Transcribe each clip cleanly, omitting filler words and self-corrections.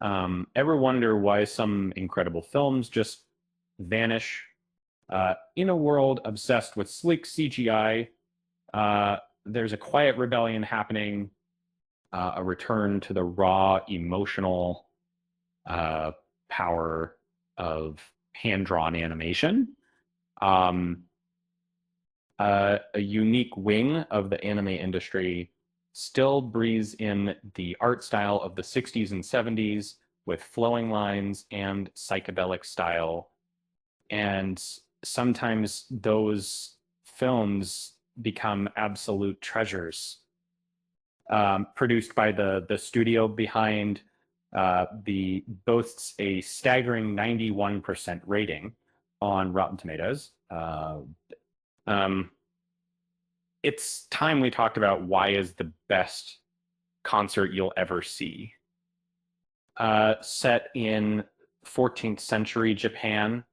Ever wonder why some incredible films just vanish? In a world obsessed with sleek CGI, there's a quiet rebellion happening, a return to the raw emotional uh, power of hand-drawn animation. Um, a unique wing of the anime industry still breathes in the art style of the 60s and 70s with flowing lines and psychedelic style. And sometimes those films become absolute treasures. Produced by the studio behind the boasts a staggering 91% rating on Rotten Tomatoes. Um, it's time we talked about why is the best concert you'll ever see. Set in 14th century Japan,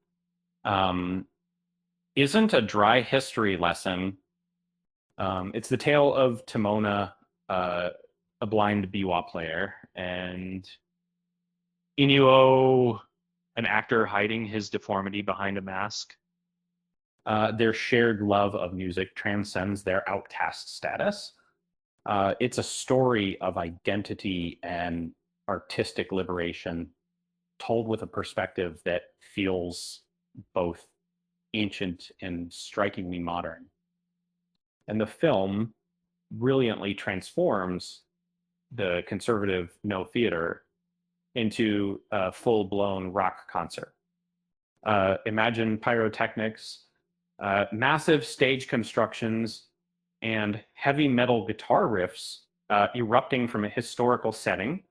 um, isn't a dry history lesson. It's the tale of Timona, uh, a blind biwa player, and Inuo, an actor hiding his deformity behind a mask. Their shared love of music transcends their outcast status. It's a story of identity and artistic liberation told with a perspective that feels both ancient and strikingly modern. And the film brilliantly transforms the conservative no theater into a full blown rock concert. Imagine pyrotechnics, massive stage constructions, and heavy metal guitar riffs erupting from a historical setting.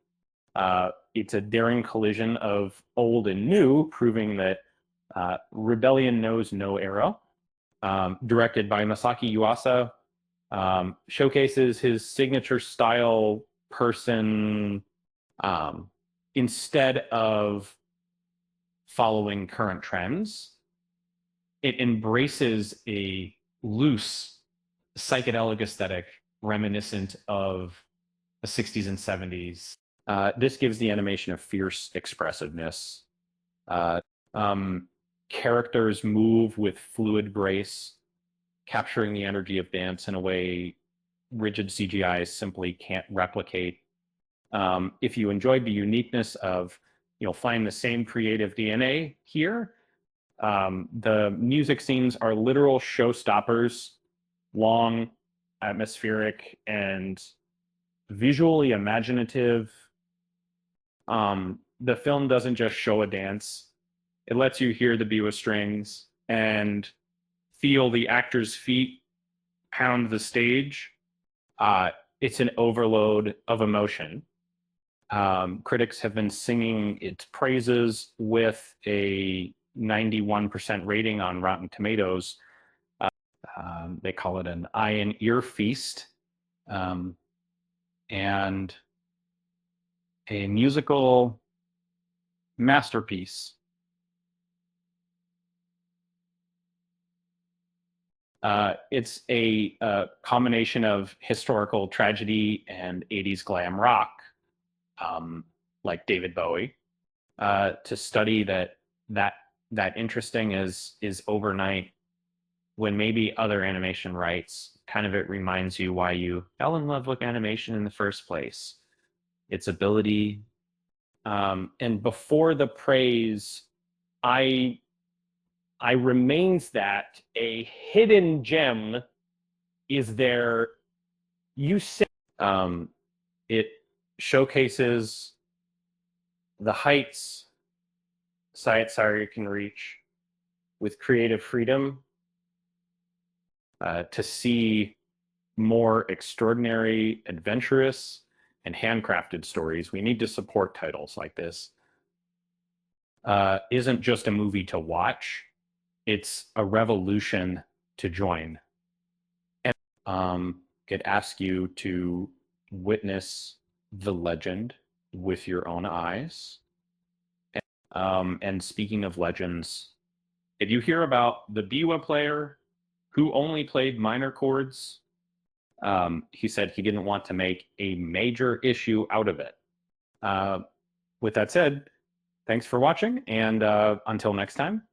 It's a daring collision of old and new, proving that Rebellion knows no era. Directed by Masaki Yuasa, showcases his signature style person um, instead of following current trends. It embraces a loose psychedelic aesthetic reminiscent of the 60s and 70s. This gives the animation a fierce expressiveness. Uh, um, Characters move with fluid grace, capturing the energy of dance in a way rigid CGI simply can't replicate. If you enjoyed the uniqueness of, you'll find the same creative DNA here. The music scenes are literal showstoppers, long, atmospheric, and visually imaginative. The film doesn't just show a dance, it lets you hear the biwa strings and feel the actors' feet pound the stage. Uh, it's an overload of emotion. Critics have been singing its praises with a 91% rating on Rotten Tomatoes. They call it an eye and ear feast, um, and a musical masterpiece. It's a combination of historical tragedy and 80s glam rock, um, like David Bowie. To study that that interesting is overnight when maybe other animation writes kind of it reminds you why you fell in love with animation in the first place, its ability. And before the praise, I I remains that a hidden gem is there. You say it showcases the heights Sayat can reach with creative freedom to see more extraordinary, adventurous, and handcrafted stories. We need to support titles like this. Isn't just a movie to watch, it's a revolution to join. And it asks you to witness the legend with your own eyes. And speaking of legends, if you hear about the biwa player who only played minor chords, he said he didn't want to make a major issue out of it. Uh, with that said, thanks for watching, and until next time,